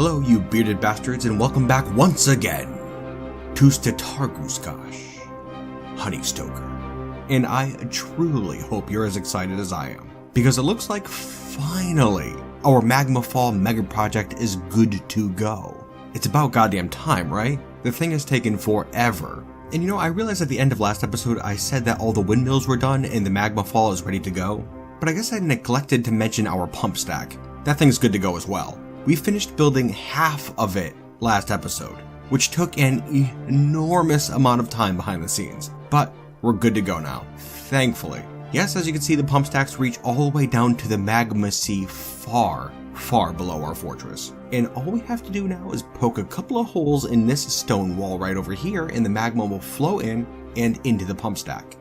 Hello, you bearded bastards, and welcome back once again to Kruggsmash, Honeystoker. And I truly hope you're as excited as I am, because it looks like finally our magma fall megaproject is good to go. It's about goddamn time, right? The thing has taken forever. And I realized at the end of last episode I said that all the windmills were done and the magma fall is ready to go, but I guess I neglected to mention our pump stack. That thing's good to go as well. We finished building half of it last episode, which took an enormous amount of time behind the scenes, but we're good to go now, thankfully. Yes, as you can see, the pump stacks reach all the way down to the magma sea far below our fortress. And all we have to do now is poke a couple of holes in this stone wall right over here, and the magma will flow in and into the pump stack,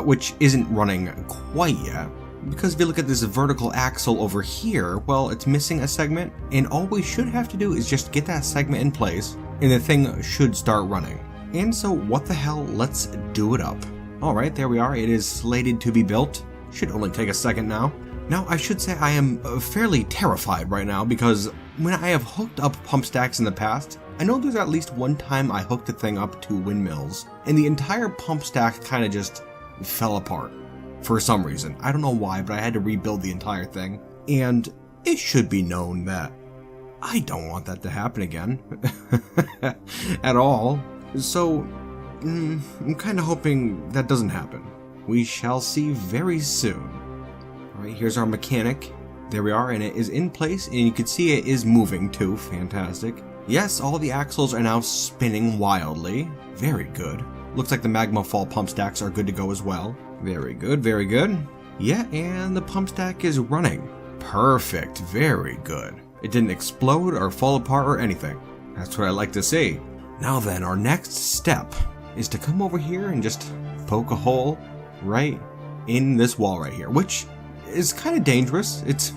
which isn't running quite yet. Because if you look at this vertical axle over here, well, it's missing a segment, and all we should have to do is just get that segment in place, and the thing should start running. And so what the hell, let's do it up. Alright, there we are, it is slated to be built. Should only take a second now. Now, I should say I am fairly terrified right now, because when I have hooked up pump stacks in the past, I know there's at least one time I hooked the thing up to windmills, and the entire pump stack kinda just fell apart. For some reason. I don't know why, but I had to rebuild the entire thing. And it should be known that I don't want that to happen again. At all. So, I'm kind of hoping that doesn't happen. We shall see very soon. Alright, here's our mechanic. There we are, and it is in place, and you can see it is moving too. Fantastic. Yes, all the axles are now spinning wildly. Very good. Looks like the magma fall pump stacks are good to go as well. Very good, very good. Yeah, and the pump stack is running. Perfect, very good. It didn't explode or fall apart or anything. That's what I like to see. Now then, our next step is to come over here and just poke a hole right in this wall right here, which is kind of dangerous. It's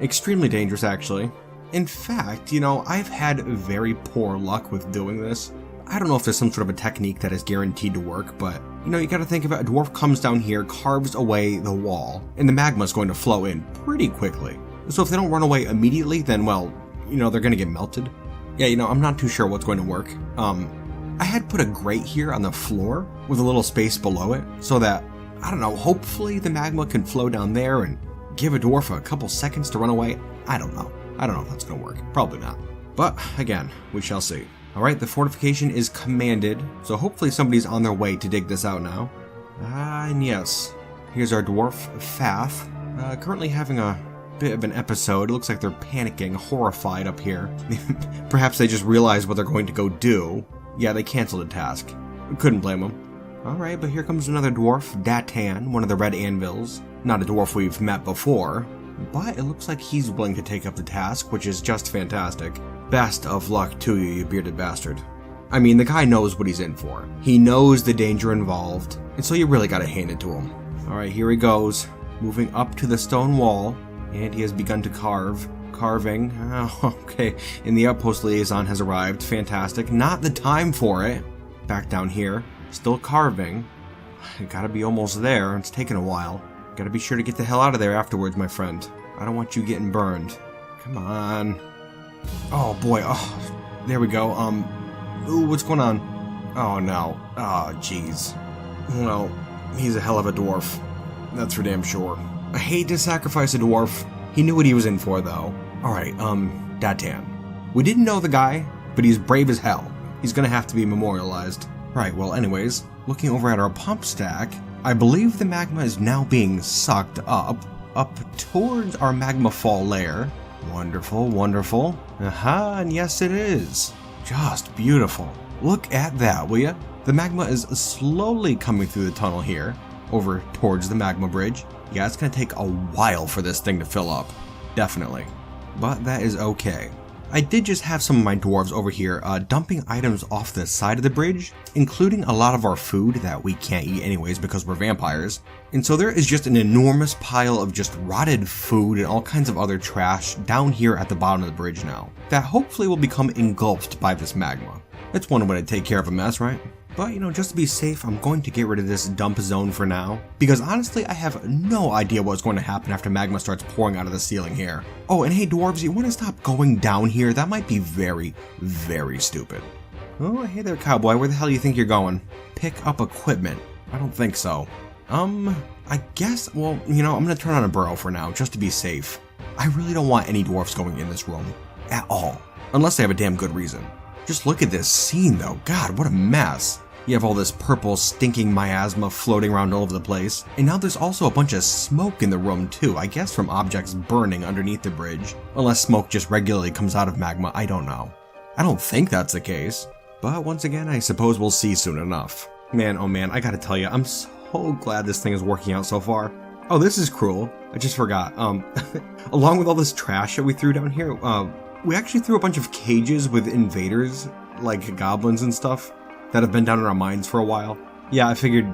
extremely dangerous, actually. In fact, I've had very poor luck with doing this. I don't know if there's some sort of a technique that is guaranteed to work, but you gotta think about it. A dwarf comes down here, carves away the wall, and the magma is going to flow in pretty quickly. So if they don't run away immediately, then well, they're gonna get melted. Yeah, I'm not too sure what's going to work. I had put a grate here on the floor with a little space below it, so that, I don't know, hopefully the magma can flow down there and give a dwarf a couple seconds to run away. I don't know if that's gonna work. Probably not. But again, we shall see. Alright, the fortification is commanded, so hopefully somebody's on their way to dig this out now. And yes, here's our dwarf, Fath, currently having a bit of an episode. It looks like they're panicking, horrified up here. Perhaps they just realized what they're going to go do. Yeah, they canceled a task. Couldn't blame them. Alright, but here comes another dwarf, Datan, one of the red anvils. Not a dwarf we've met before, but it looks like he's willing to take up the task, which is just fantastic. Best of luck to you, you bearded bastard. I mean, the guy knows what he's in for. He knows the danger involved, and so you really gotta hand it to him. Alright, here he goes, moving up to the stone wall, and he has begun to carving. Oh, okay, and the outpost liaison has arrived. Fantastic. Not the time for it. Back down here, still carving. I gotta be almost there. It's taking a while. Gotta be sure to get the hell out of there afterwards, my friend. I don't want you getting burned. Come on. Oh boy, oh, there we go. Ooh, what's going on? Oh no. Oh, jeez. Well, he's a hell of a dwarf. That's for damn sure. I hate to sacrifice a dwarf. He knew what he was in for, though. Alright, Datan. We didn't know the guy, but he's brave as hell. He's gonna have to be memorialized. Right, well, anyways, looking over at our pump stack, I believe the magma is now being sucked up towards our magma fall layer. Wonderful, wonderful. Aha, and yes it is. Just beautiful. Look at that, will ya? The magma is slowly coming through the tunnel here, over towards the magma bridge. Yeah, it's gonna take a while for this thing to fill up. Definitely. But that is okay. I did just have some of my dwarves over here dumping items off the side of the bridge, including a lot of our food that we can't eat anyways because we're vampires. And so there is just an enormous pile of just rotted food and all kinds of other trash down here at the bottom of the bridge now, that hopefully will become engulfed by this magma. That's one way to take care of a mess, right? But, just to be safe, I'm going to get rid of this dump zone for now, because honestly, I have no idea what's going to happen after magma starts pouring out of the ceiling here. Oh, and hey dwarves, you want to stop going down here? That might be very, very stupid. Oh, hey there, cowboy, where the hell do you think you're going? Pick up equipment. I don't think so. I guess, well, I'm gonna turn on a burrow for now, just to be safe. I really don't want any dwarfs going in this room. At all. Unless they have a damn good reason. Just look at this scene though, God, what a mess. You have all this purple stinking miasma floating around all over the place. And now there's also a bunch of smoke in the room too, I guess from objects burning underneath the bridge. Unless smoke just regularly comes out of magma, I don't know. I don't think that's the case. But once again, I suppose we'll see soon enough. Man, oh man, I gotta tell you, I'm so glad this thing is working out so far. Oh, this is cruel. I just forgot. Along with all this trash that we threw down here, we actually threw a bunch of cages with invaders, like goblins and stuff, that have been down in our mines for a while. Yeah, I figured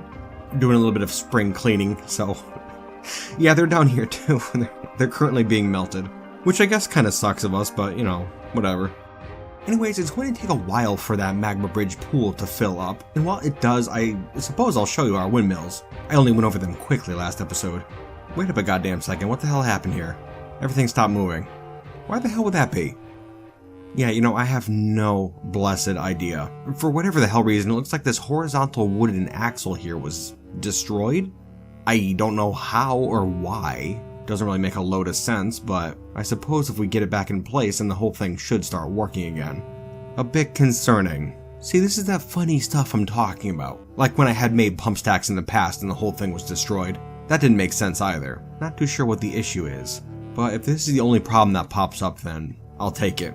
doing a little bit of spring cleaning, so... yeah, they're down here too. They're currently being melted. Which I guess kind of sucks of us, but, whatever. Anyways, it's going to take a while for that magma bridge pool to fill up, and while it does, I suppose I'll show you our windmills. I only went over them quickly last episode. Wait up a goddamn second, what the hell happened here? Everything stopped moving. Why the hell would that be? Yeah, I have no blessed idea. For whatever the hell reason, it looks like this horizontal wooden axle here was destroyed? I don't know how or why. Doesn't really make a load of sense, but I suppose if we get it back in place, then the whole thing should start working again. A bit concerning. See, this is that funny stuff I'm talking about. Like when I had made pump stacks in the past and the whole thing was destroyed. That didn't make sense either. Not too sure what the issue is. But if this is the only problem that pops up, then I'll take it.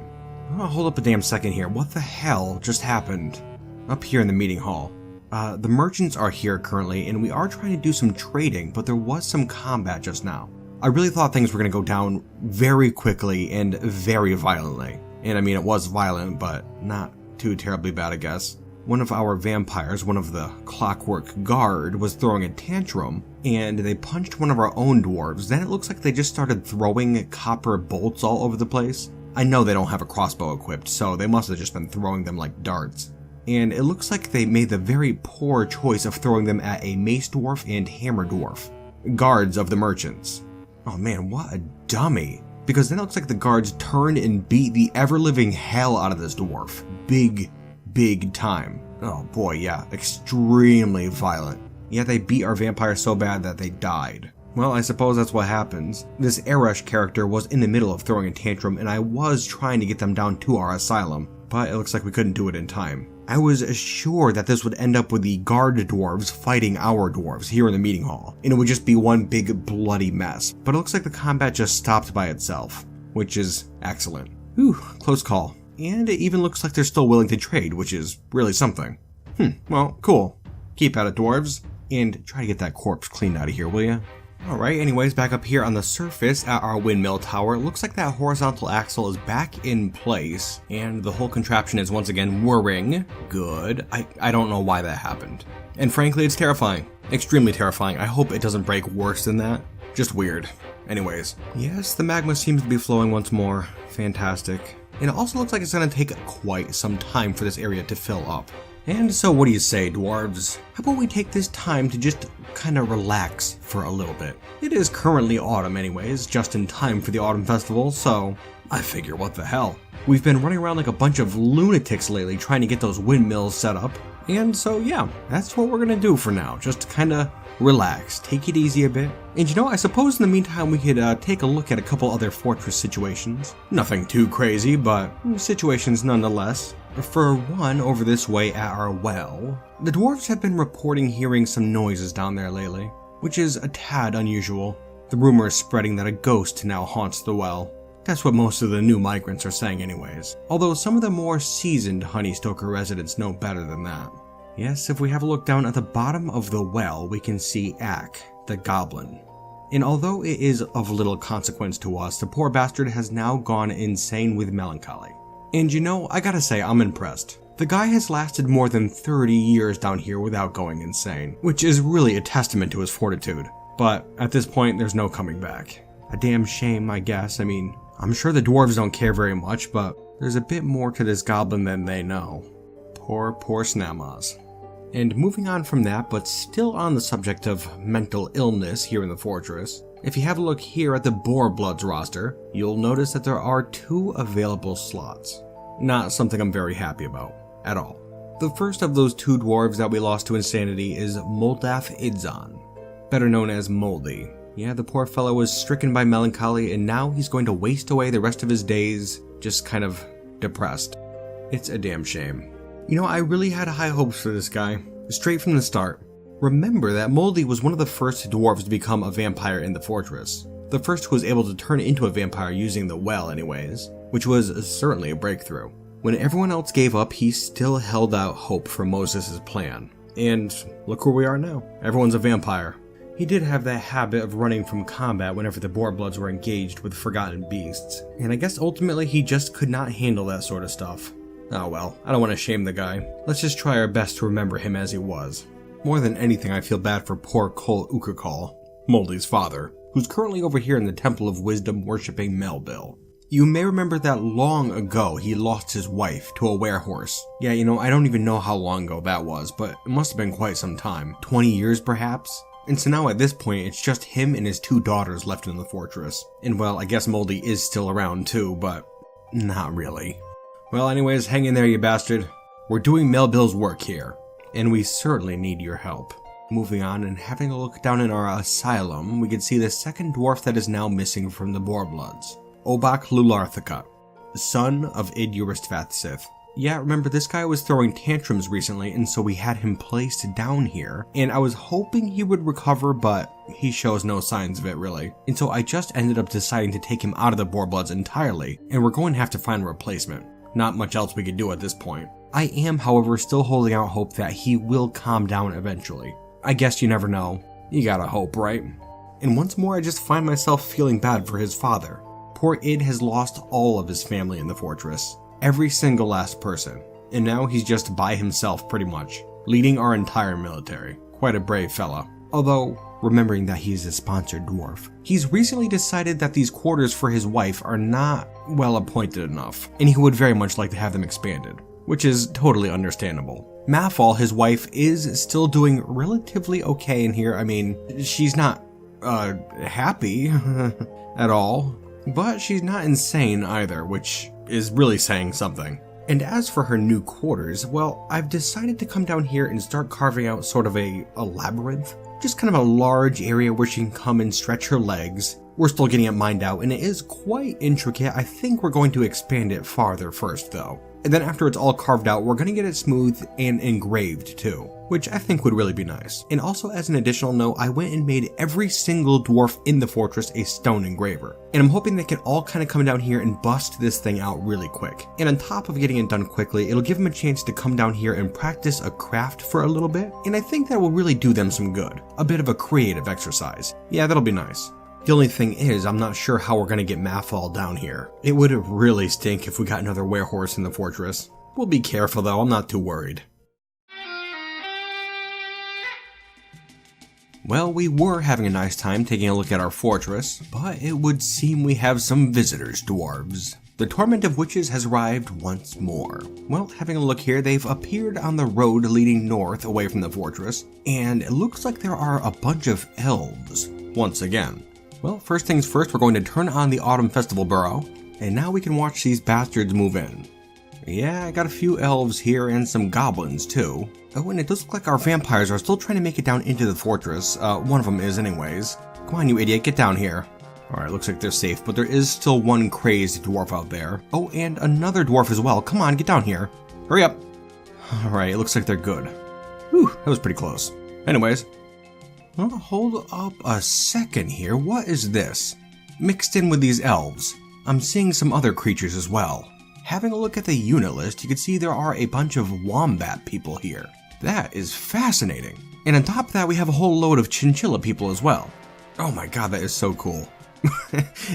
Oh, hold up a damn second here. What the hell just happened? Up here in the meeting hall. The merchants are here currently, and we are trying to do some trading, but there was some combat just now. I really thought things were going to go down very quickly and very violently. And I mean, it was violent, but not too terribly bad, I guess. One of our vampires, one of the clockwork guard, was throwing a tantrum, and they punched one of our own dwarves. Then it looks like they just started throwing copper bolts all over the place. I know they don't have a crossbow equipped, so they must have just been throwing them like darts. And it looks like they made the very poor choice of throwing them at a mace dwarf and hammer dwarf, guards of the merchants. Oh man, what a dummy. Because then it looks like the guards turned and beat the ever-living hell out of this dwarf. Big time. Oh boy, yeah, extremely violent. Yeah, they beat our vampire so bad that they died. Well, I suppose that's what happens. This Arush character was in the middle of throwing a tantrum, and I was trying to get them down to our asylum, but it looks like we couldn't do it in time. I was sure that this would end up with the guard dwarves fighting our dwarves here in the meeting hall, and it would just be one big bloody mess. But it looks like the combat just stopped by itself, which is excellent. Whew, close call. And it even looks like they're still willing to trade, which is really something. Well, cool. Keep at it, dwarves. And try to get that corpse cleaned out of here, will ya? Alright, anyways, back up here on the surface at our windmill tower, it looks like that horizontal axle is back in place, and the whole contraption is once again whirring. Good. I don't know why that happened. And frankly, it's terrifying. Extremely terrifying. I hope it doesn't break worse than that. Just weird. Anyways, yes, the magma seems to be flowing once more. Fantastic. And it also looks like it's going to take quite some time for this area to fill up. And so what do you say, dwarves? How about we take this time to just kind of relax for a little bit? It is currently autumn anyways, just in time for the autumn festival, so I figure what the hell. We've been running around like a bunch of lunatics lately trying to get those windmills set up, and so yeah, that's what we're gonna do for now, just kinda relax, take it easy a bit. And I suppose in the meantime we could take a look at a couple other fortress situations. Nothing too crazy, but situations nonetheless. For one, over this way at our well, the dwarves have been reporting hearing some noises down there lately, which is a tad unusual. The rumor is spreading that a ghost now haunts the well. That's what most of the new migrants are saying anyways, although some of the more seasoned Honeystoker residents know better than that. Yes, if we have a look down at the bottom of the well, we can see Ak, the goblin. And although it is of little consequence to us, the poor bastard has now gone insane with melancholy. And I gotta say, I'm impressed. The guy has lasted more than 30 years down here without going insane, which is really a testament to his fortitude. But at this point, there's no coming back. A damn shame, I guess. I mean, I'm sure the dwarves don't care very much, but there's a bit more to this goblin than they know. Poor Snamas. And moving on from that, but still on the subject of mental illness here in the fortress, if you have a look here at the Boar Bloods roster, you'll notice that there are 2 available slots. Not something I'm very happy about, at all. The first of those 2 dwarves that we lost to insanity is Moldath Idzon, better known as Moldy. Yeah, the poor fellow was stricken by melancholy, and now he's going to waste away the rest of his days just kind of depressed. It's a damn shame. You know, I really had high hopes for this guy, straight from the start. Remember that Moldy was one of the first dwarves to become a vampire in the fortress. The first who was able to turn into a vampire using the well anyways, which was certainly a breakthrough. When everyone else gave up, he still held out hope for Moses' plan. And look where we are now. Everyone's a vampire. He did have that habit of running from combat whenever the Boar Bloods were engaged with forgotten beasts, and I guess ultimately he just could not handle that sort of stuff. Oh well, I don't want to shame the guy. Let's just try our best to remember him as he was. More than anything, I feel bad for poor Kol Ukakal, Moldy's father, who's currently over here in the Temple of Wisdom worshipping Melville. You may remember that long ago he lost his wife to a werehorse. Yeah, you know, I don't even know how long ago that was, but it must have been quite some time. 20 years perhaps? And so now at this point, it's just him and his 2 daughters left in the fortress. And well, I guess Moldy is still around too, but not really. Well, anyways, hang in there, you bastard. We're doing Melville's work here, and we certainly need your help. Moving on and having a look down in our asylum, we can see the second dwarf that is now missing from the Boar Bloods. Obak Lularthika, son of Id Uristvath Sith. Yeah, remember this guy was throwing tantrums recently, and so we had him placed down here, and I was hoping he would recover, but he shows no signs of it really. And so I just ended up deciding to take him out of the Boar Bloods entirely, and we're going to have to find a replacement. Not much else we could do at this point. I am, however, still holding out hope that he will calm down eventually. I guess you never know. You gotta hope, right? And once more I just find myself feeling bad for his father. Poor Id has lost all of his family in the fortress. Every single last person. And now he's just by himself pretty much, leading our entire military. Quite a brave fella. Although, remembering that he's a sponsored dwarf, he's recently decided that these quarters for his wife are not well appointed enough, and he would very much like to have them expanded, which is totally understandable. Mafal, his wife, is still doing relatively okay in here. I mean, she's not, happy at all, but she's not insane either, which is really saying something. And as for her new quarters, well, I've decided to come down here and start carving out sort of a labyrinth. Just kind of a large area where she can come and stretch her legs. We're still getting it mined out, and it is quite intricate. I think we're going to expand it farther first, though. And then after it's all carved out, we're going to get it smooth and engraved, too, which I think would really be nice. And also, as an additional note, I went and made every single dwarf in the fortress a stone engraver. And I'm hoping they can all kind of come down here and bust this thing out really quick. And on top of getting it done quickly, it'll give them a chance to come down here and practice a craft for a little bit. And I think that will really do them some good. A bit of a creative exercise. Yeah, that'll be nice. The only thing is, I'm not sure how we're going to get Mafal down here. It would really stink if we got another werehorse in the fortress. We'll be careful though, I'm not too worried. Well, we were having a nice time taking a look at our fortress, but it would seem we have some visitors, dwarves. The Torment of Witches has arrived once more. Well, having a look here, they've appeared on the road leading north away from the fortress, and it looks like there are a bunch of elves, once again. Well, first things first, we're going to turn on the Autumn Festival Burrow, and now we can watch these bastards move in. Yeah, I got a few elves here and some goblins too. Oh, and it does look like our vampires are still trying to make it down into the fortress. One of them is anyways. Come on, you idiot, get down here. Alright, looks like they're safe, but there is still one crazed dwarf out there. Oh, and another dwarf as well. Come on, get down here. Hurry up. Alright, it looks like they're good. Whew, that was pretty close. Anyways. Well, hold up a second here. What is this? Mixed in with these elves, I'm seeing some other creatures as well. Having a look at the unit list, you can see there are a bunch of wombat people here. That is fascinating. And on top of that, we have a whole load of chinchilla people as well. Oh my god, that is so cool.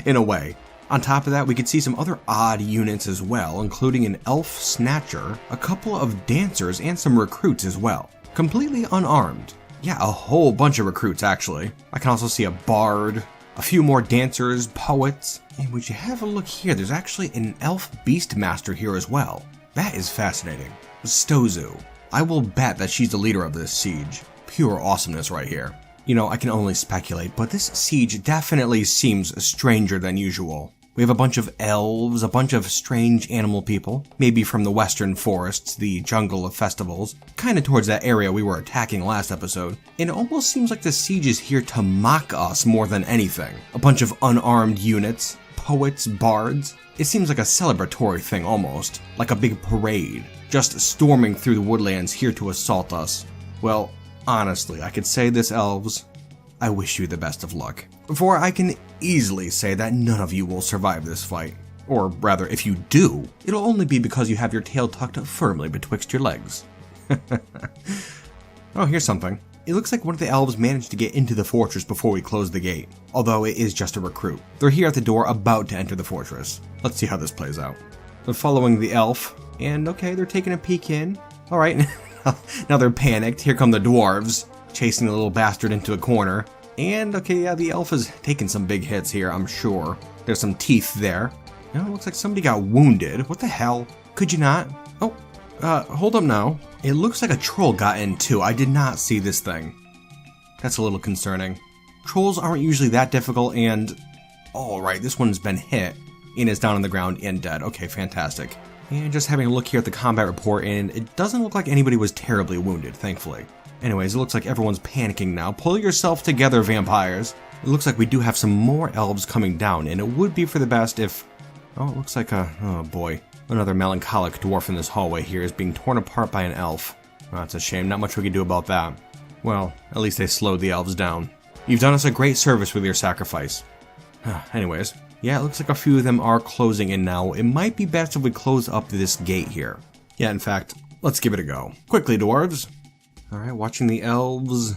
In a way. On top of that, we could see some other odd units as well, including an elf snatcher, a couple of dancers, and some recruits as well. Completely unarmed. Yeah, a whole bunch of recruits actually. I can also see a bard, a few more dancers, poets, and would you have a look here, there's actually an elf beastmaster here as well. That is fascinating. Stozu. I will bet that she's the leader of this siege. Pure awesomeness right here. You know, I can only speculate, but this siege definitely seems stranger than usual. We have a bunch of elves, a bunch of strange animal people, maybe from the western forests, the jungle of festivals, kinda towards that area we were attacking last episode. And it almost seems like the siege is here to mock us more than anything. A bunch of unarmed units, poets, bards. It seems like a celebratory thing almost, like a big parade, just storming through the woodlands here to assault us. Well, honestly, I could say this, elves, I wish you the best of luck. For I can easily say that none of you will survive this fight. Or rather, if you do, it'll only be because you have your tail tucked firmly betwixt your legs. Oh, here's something. It looks like one of the elves managed to get into the fortress before we closed the gate, although it is just a recruit. They're here at the door about to enter the fortress. Let's see how this plays out. They're following the elf, and okay, they're taking a peek in. Alright, now they're panicked. Here come the dwarves, chasing the little bastard into a corner. And okay, yeah, the elf is taking some big hits here, I'm sure. There's some teeth there. Now it looks like somebody got wounded. What the hell? Could you not? Oh, hold up now. It looks like a troll got in too. I did not see this thing. That's a little concerning. Trolls aren't usually that difficult, and alright, this one's been hit and is down on the ground and dead. Okay, fantastic. And just having a look here at the combat report, and it doesn't look like anybody was terribly wounded, thankfully. Anyways, it looks like everyone's panicking now. Pull yourself together, vampires. It looks like we do have some more elves coming down, and it would be for the best if... Oh, it looks like oh boy. Another melancholic dwarf in this hallway here is being torn apart by an elf. Oh, that's a shame. Not much we can do about that. Well, at least they slowed the elves down. You've done us a great service with your sacrifice. Anyways, yeah, it looks like a few of them are closing in now. It might be best if we close up this gate here. Yeah, in fact, let's give it a go. Quickly, dwarves. Alright, watching the elves.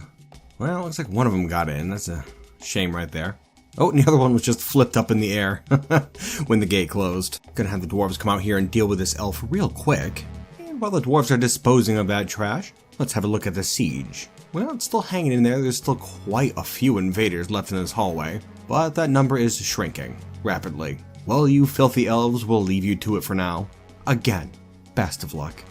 Well, it looks like one of them got in. That's a shame right there. Oh, and the other one was just flipped up in the air when the gate closed. Gonna have the dwarves come out here and deal with this elf real quick. And while the dwarves are disposing of that trash, let's have a look at the siege. Well, it's still hanging in there. There's still quite a few invaders left in this hallway, but that number is shrinking rapidly. Well, you filthy elves, we'll leave you to it for now. Again, best of luck.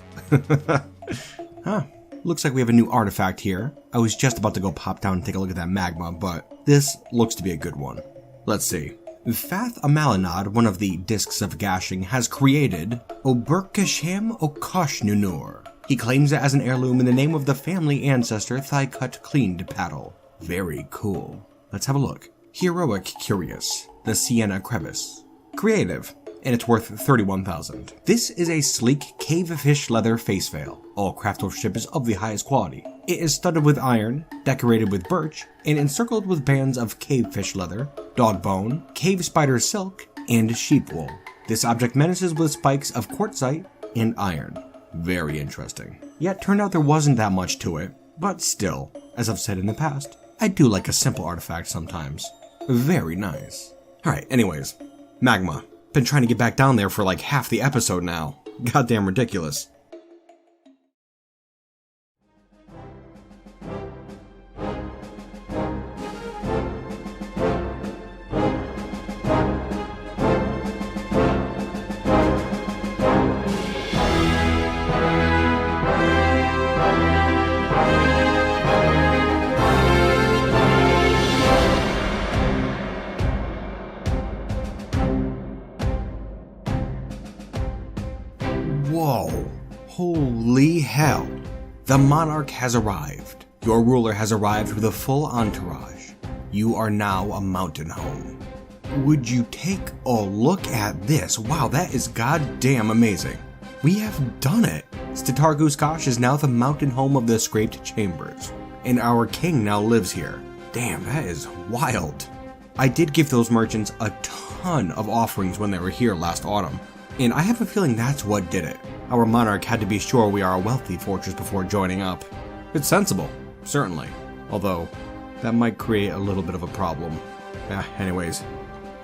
Huh. Looks like we have a new artifact here. I was just about to go pop down and take a look at that magma, but this looks to be a good one. Let's see. Fath Amalinad, one of the discs of gashing, has created Oberkashem Okoshnunur. He claims it as an heirloom in the name of the family ancestor Thigh-Cut Cleaned Paddle. Very cool. Let's have a look. Heroic Curious, the Sienna Crevice. Creative, and it's worth 31,000. This is a sleek cavefish leather face veil. All craftsmanship is of the highest quality. It is studded with iron, decorated with birch, and encircled with bands of cavefish leather, dog bone, cave spider silk, and sheep wool. This object menaces with spikes of quartzite and iron. Very interesting. Yet turned out there wasn't that much to it, but still, as I've said in the past, I do like a simple artifact sometimes. Very nice. Alright, anyways, magma. Been trying to get back down there for like half the episode now. Goddamn ridiculous. Whoa, holy hell. The monarch has arrived. Your ruler has arrived with a full entourage. You are now a mountain home. Would you take a look at this? Wow, that is goddamn amazing. We have done it. Statarguskosh is now the mountain home of the Scraped Chambers, and our king now lives here. Damn, that is wild. I did give those merchants a ton of offerings when they were here last autumn, and I have a feeling that's what did it. Our monarch had to be sure we are a wealthy fortress before joining up. It's sensible, certainly, although that might create a little bit of a problem. Anyways.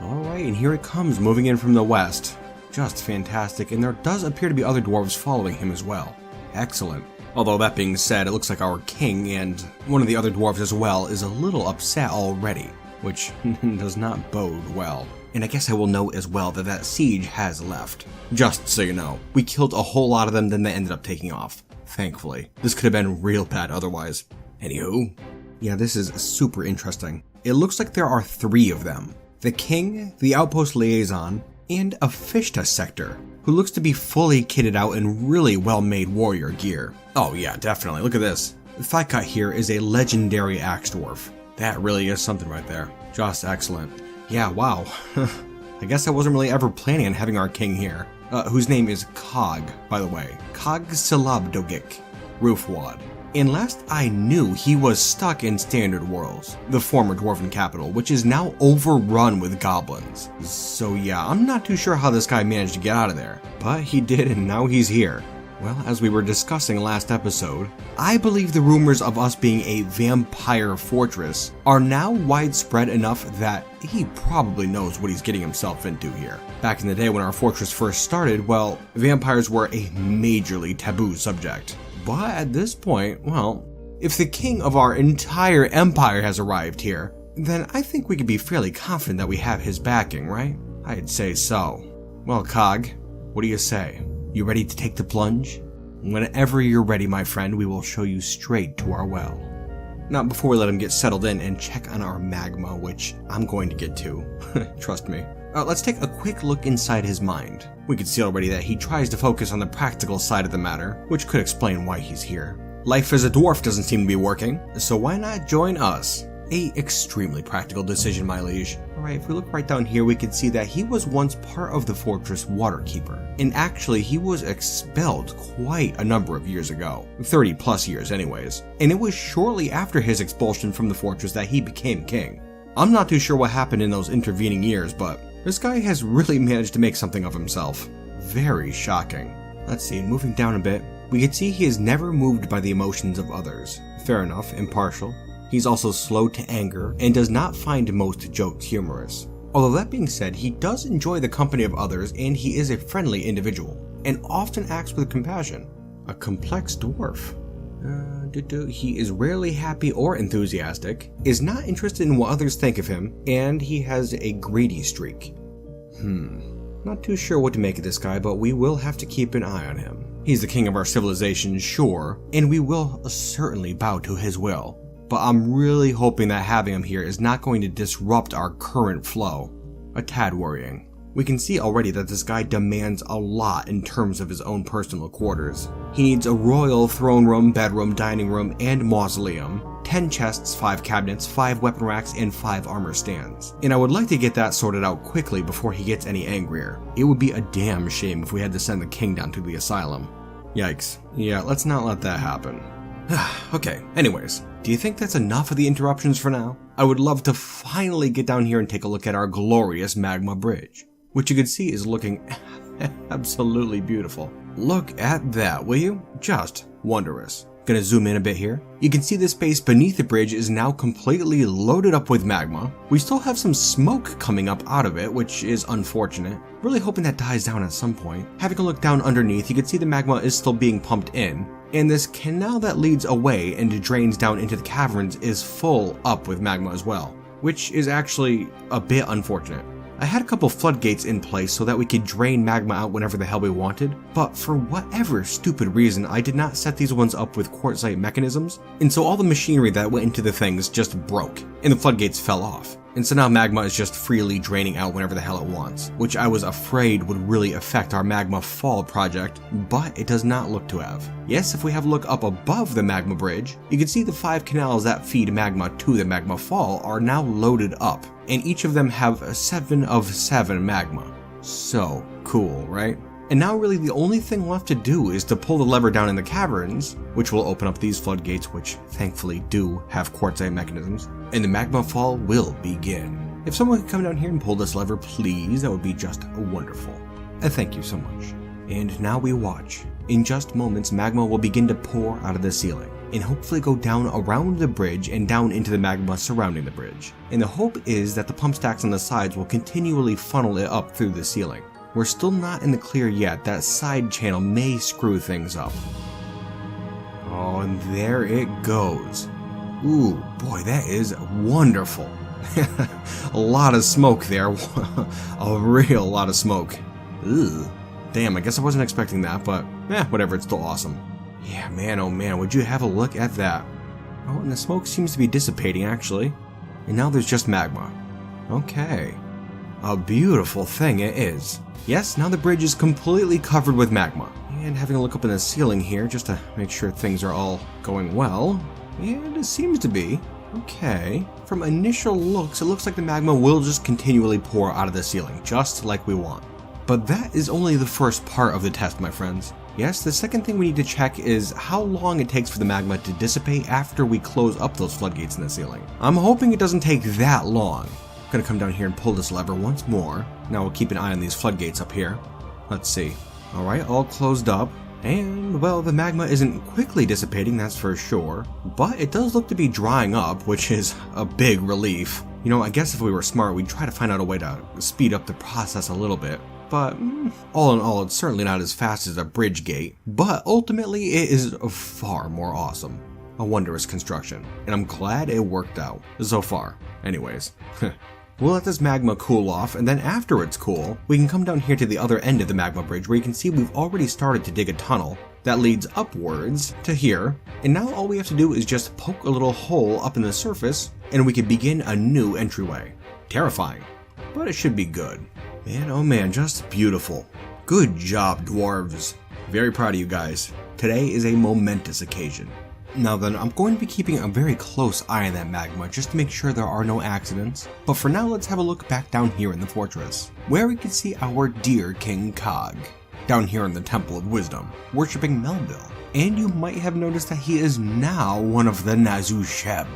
Alright, and here it comes, moving in from the west. Just fantastic, and there does appear to be other dwarves following him as well. Excellent. Although that being said, it looks like our king and one of the other dwarves as well is a little upset already, which does not bode well. And I guess I will note as well that siege has left. Just so you know, we killed a whole lot of them, then they ended up taking off. thankfully. This could have been real bad otherwise. Anywho, yeah, this is super interesting. It looks like there are 3 of them. The king, the outpost liaison, and a fish test sector, who looks to be fully kitted out in really well-made warrior gear. Oh yeah, definitely, look at this. The thigh cut here is a legendary axe dwarf. That really is something right there. Just excellent. Yeah, wow. I guess I wasn't really ever planning on having our king here, whose name is Cog, by the way. Kruggsmash, Roofwad. And last I knew, he was stuck in Standard Worlds, the former dwarven capital, which is now overrun with goblins. So yeah, I'm not too sure how this guy managed to get out of there, but he did, and now he's here. Well, as we were discussing last episode, I believe the rumors of us being a vampire fortress are now widespread enough that he probably knows what he's getting himself into here. Back in the day when our fortress first started, well, vampires were a majorly taboo subject. But at this point, well, if the king of our entire empire has arrived here, then I think we can be fairly confident that we have his backing, right? I'd say so. Well, Cog, what do you say? You ready to take the plunge? Whenever you're ready, my friend, we will show you straight to our well. Now, before we let him get settled in and check on our magma, which I'm going to get to, trust me, let's take a quick look inside his mind. We can see already that he tries to focus on the practical side of the matter, which could explain why he's here. Life as a dwarf doesn't seem to be working, so why not join us? A extremely practical decision, my liege. Alright, if we look right down here, we can see that he was once part of the fortress Waterkeeper. And actually, he was expelled quite a number of years ago. 30 plus years anyways. And it was shortly after his expulsion from the fortress that he became king. I'm not too sure what happened in those intervening years, but this guy has really managed to make something of himself. Very shocking. Let's see, moving down a bit, we can see he is never moved by the emotions of others. Fair enough, impartial. He's also slow to anger and does not find most jokes humorous. Although that being said, he does enjoy the company of others and he is a friendly individual, and often acts with compassion. A complex dwarf. He is rarely happy or enthusiastic, is not interested in what others think of him, and he has a greedy streak. Not too sure what to make of this guy, but we will have to keep an eye on him. He's the king of our civilization, sure, and we will certainly bow to his will. But I'm really hoping that having him here is not going to disrupt our current flow. A tad worrying. We can see already that this guy demands a lot in terms of his own personal quarters. He needs a royal throne room, bedroom, dining room, and mausoleum, 10 chests, 5 cabinets, 5 weapon racks, and 5 armor stands. And I would like to get that sorted out quickly before he gets any angrier. It would be a damn shame if we had to send the king down to the asylum. Yikes. Yeah, let's not let that happen. Okay, anyways, do you think that's enough of the interruptions for now? I would love to finally get down here and take a look at our glorious magma bridge, which you can see is looking absolutely beautiful. Look at that, will you? Just wondrous. Gonna zoom in a bit here. You can see the space beneath the bridge is now completely loaded up with magma. We still have some smoke coming up out of it, which is unfortunate. Really hoping that dies down at some point. Having a look down underneath, you can see the magma is still being pumped in. And this canal that leads away and drains down into the caverns is full up with magma as well, which is actually a bit unfortunate. I had a couple floodgates in place so that we could drain magma out whenever the hell we wanted, but for whatever stupid reason I did not set these ones up with quartzite mechanisms, and so all the machinery that went into the things just broke, and the floodgates fell off. And so now magma is just freely draining out whenever the hell it wants, which I was afraid would really affect our magma fall project, but it does not look to have. Yes, if we have a look up above the magma bridge, you can see the 5 canals that feed magma to the magma fall are now loaded up, and each of them have 7 of 7 magma. So cool, right? And now really the only thing left to do is to pull the lever down in the caverns, which will open up these floodgates, which thankfully do have quartzite mechanisms, and the magma fall will begin. If someone could come down here and pull this lever, please, that would be just wonderful. And thank you so much. And now we watch. In just moments, magma will begin to pour out of the ceiling, and hopefully go down around the bridge and down into the magma surrounding the bridge. And the hope is that the pump stacks on the sides will continually funnel it up through the ceiling. We're still not in the clear yet. That side channel may screw things up. Oh, and there it goes. Ooh, boy, that is wonderful. A lot of smoke there. A real lot of smoke. Ugh. Damn, I guess I wasn't expecting that, but whatever, it's still awesome. Yeah, man, oh man, would you have a look at that? Oh, and the smoke seems to be dissipating, actually. And now there's just magma. Okay. A beautiful thing it is. Yes, now the bridge is completely covered with magma. And having a look up in the ceiling here, just to make sure things are all going well. And it seems to be. Okay. From initial looks, it looks like the magma will just continually pour out of the ceiling, just like we want. But that is only the first part of the test, my friends. Yes, the second thing we need to check is how long it takes for the magma to dissipate after we close up those floodgates in the ceiling. I'm hoping it doesn't take that long. I'm gonna come down here and pull this lever once more. Now we'll keep an eye on these floodgates up here. Let's see. Alright, all closed up. And, well, the magma isn't quickly dissipating, that's for sure. But it does look to be drying up, which is a big relief. You know, I guess if we were smart, we'd try to find out a way to speed up the process a little bit. But, all in all, it's certainly not as fast as a bridge gate. But, ultimately, it is far more awesome. A wondrous construction. And I'm glad it worked out. So far. Anyways. We'll let this magma cool off, and then after it's cool, we can come down here to the other end of the magma bridge where you can see we've already started to dig a tunnel that leads upwards to here, and now all we have to do is just poke a little hole up in the surface, and we can begin a new entryway. Terrifying, but it should be good. Man, oh man, just beautiful. Good job, dwarves. Very proud of you guys. Today is a momentous occasion. Now then, I'm going to be keeping a very close eye on that magma just to make sure there are no accidents. But for now, let's have a look back down here in the fortress, where we can see our dear King Krug, down here in the Temple of Wisdom, worshipping Melville. And you might have noticed that he is now one of the Nazusheb.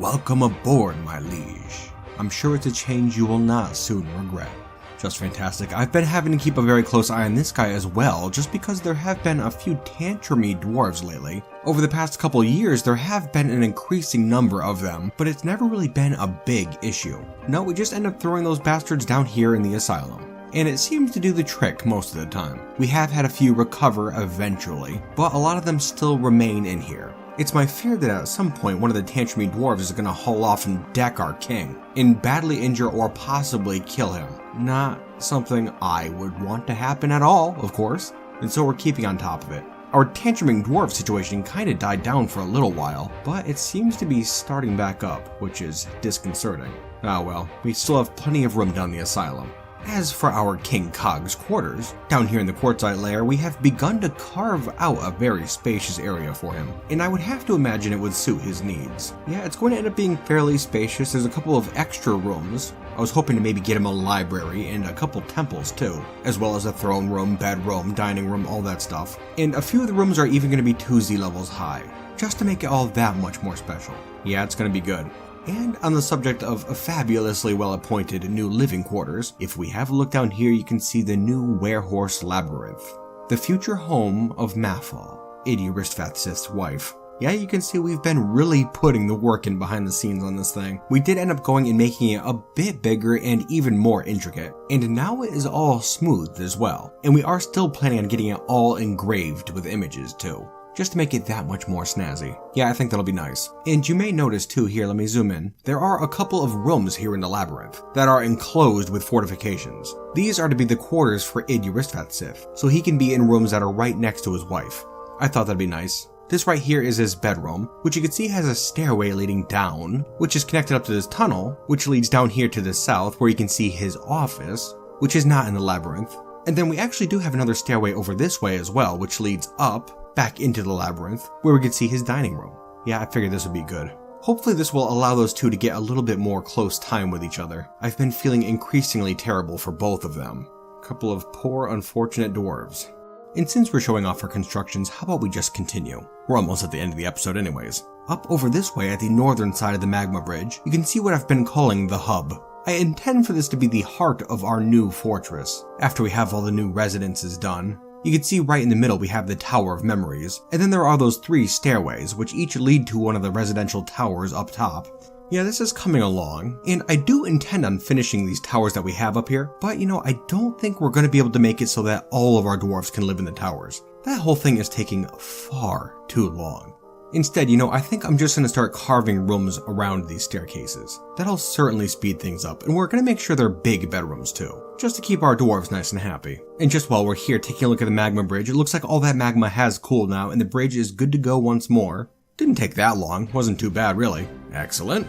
Welcome aboard, my liege. I'm sure it's a change you will not soon regret. Just fantastic. I've been having to keep a very close eye on this guy as well, just because there have been a few tantrumy dwarves lately. Over the past couple years, there have been an increasing number of them, but it's never really been a big issue. No, we just end up throwing those bastards down here in the asylum. And it seems to do the trick most of the time. We have had a few recover eventually, but a lot of them still remain in here. It's my fear that at some point one of the tantrumy dwarves is going to haul off and deck our king, and badly injure or possibly kill him. Not something I would want to happen at all, of course, and so we're keeping on top of it. Our tantruming dwarf situation kinda died down for a little while, but it seems to be starting back up, which is disconcerting. Ah well, we still have plenty of room down the asylum. As for our King Krug's quarters, down here in the quartzite layer we have begun to carve out a very spacious area for him, and I would have to imagine it would suit his needs. Yeah, it's going to end up being fairly spacious. There's a couple of extra rooms. I was hoping to maybe get him a library and a couple temples too, as well as a throne room, bedroom, dining room, all that stuff. And a few of the rooms are even going to be 2Z levels high, just to make it all that much more special. Yeah, it's going to be good. And on the subject of fabulously well-appointed new living quarters, if we have a look down here you can see the new Werehorse Labyrinth, the future home of Mafal, Idyristvathsith's wife. Yeah, you can see we've been really putting the work in behind the scenes on this thing. We did end up going and making it a bit bigger and even more intricate, and now it is all smoothed as well, and we are still planning on getting it all engraved with images too, just to make it that much more snazzy. Yeah, I think that'll be nice. And you may notice too here, let me zoom in, there are a couple of rooms here in the labyrinth that are enclosed with fortifications. These are to be the quarters for Idyristvathsith, so he can be in rooms that are right next to his wife. I thought that'd be nice. This right here is his bedroom, which you can see has a stairway leading down, which is connected up to this tunnel, which leads down here to the south where you can see his office, which is not in the labyrinth. And then we actually do have another stairway over this way as well, which leads up back into the labyrinth, where we can see his dining room. Yeah, I figured this would be good. Hopefully this will allow those two to get a little bit more close time with each other. I've been feeling increasingly terrible for both of them. A couple of poor, unfortunate dwarves. And since we're showing off our constructions, how about we just continue? We're almost at the end of the episode anyways. Up over this way at the northern side of the magma bridge, you can see what I've been calling the hub. I intend for this to be the heart of our new fortress. After we have all the new residences done, you can see right in the middle we have the Tower of Memories, and then there are those 3 stairways, which each lead to one of the residential towers up top. Yeah, this is coming along, and I do intend on finishing these towers that we have up here, but I don't think we're going to be able to make it so that all of our dwarves can live in the towers. That whole thing is taking far too long. Instead, I think I'm just going to start carving rooms around these staircases. That'll certainly speed things up, and we're going to make sure they're big bedrooms too, just to keep our dwarves nice and happy. And just while we're here taking a look at the magma bridge, it looks like all that magma has cooled now, and the bridge is good to go once more. Didn't take that long, wasn't too bad really. Excellent.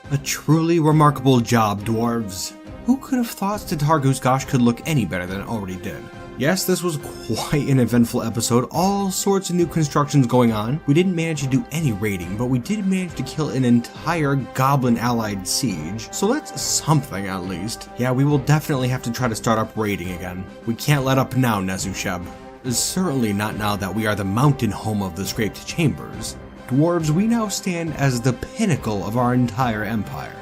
A truly remarkable job, dwarves. Who could have thought the Kruggsmash could look any better than it already did? Yes, this was quite an eventful episode, all sorts of new constructions going on. We didn't manage to do any raiding, but we did manage to kill an entire goblin-allied siege, so that's something at least. Yeah, we will definitely have to try to start up raiding again. We can't let up now, Nazusheb. Certainly not now that we are the mountain home of the Scraped Chambers. Dwarves, we now stand as the pinnacle of our entire empire.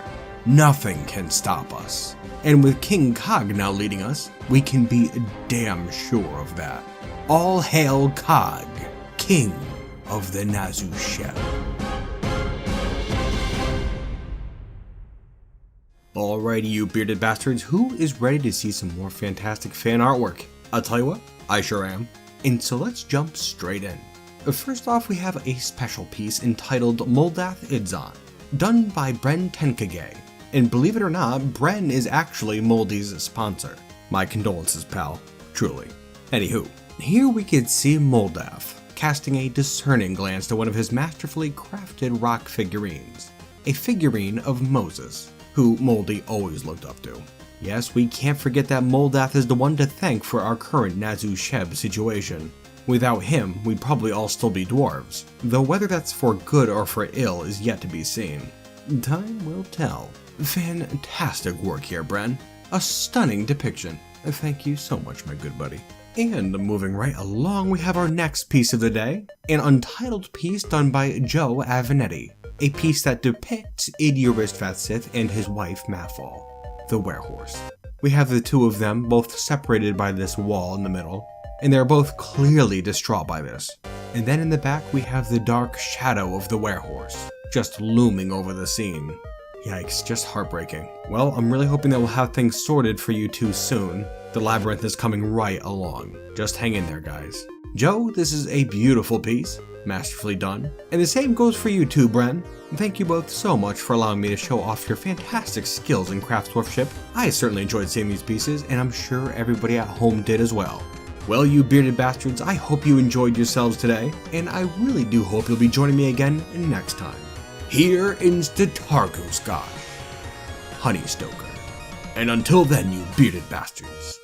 Nothing can stop us. And with King Cog now leading us, we can be damn sure of that. All hail Cog, King of the Nazusheb. Alrighty, you bearded bastards, who is ready to see some more fantastic fan artwork? I'll tell you what, I sure am. And so let's jump straight in. First off, we have a special piece entitled Moldath Idzon, done by Bren Tenkage. And believe it or not, Bren is actually Moldy's sponsor. My condolences, pal. Truly. Anywho, here we could see Moldath casting a discerning glance to one of his masterfully crafted rock figurines. A figurine of Moses, who Moldy always looked up to. Yes, we can't forget that Moldath is the one to thank for our current Nazusheb situation. Without him, we'd probably all still be dwarves, though whether that's for good or for ill is yet to be seen. Time will tell. Fantastic work here, Bren. A stunning depiction. Thank you so much, my good buddy. And moving right along, we have our next piece of the day, an untitled piece done by Joe Avenetti, a piece that depicts Idurist Sith and his wife Mathal, the werehorse. We have the two of them both separated by this wall in the middle, and they're both clearly distraught by this. And then in the back we have the dark shadow of the werehorse, just looming over the scene. Yikes, just heartbreaking. Well, I'm really hoping that we'll have things sorted for you two soon. The labyrinth is coming right along. Just hang in there, guys. Joe, this is a beautiful piece, masterfully done. And the same goes for you too, Bren. Thank you both so much for allowing me to show off your fantastic skills in craftsmanship. I certainly enjoyed seeing these pieces, and I'm sure everybody at home did as well. Well, you bearded bastards, I hope you enjoyed yourselves today, and I really do hope you'll be joining me again next time. Here in Kruggsmash, Honeystoker. And until then, you bearded bastards,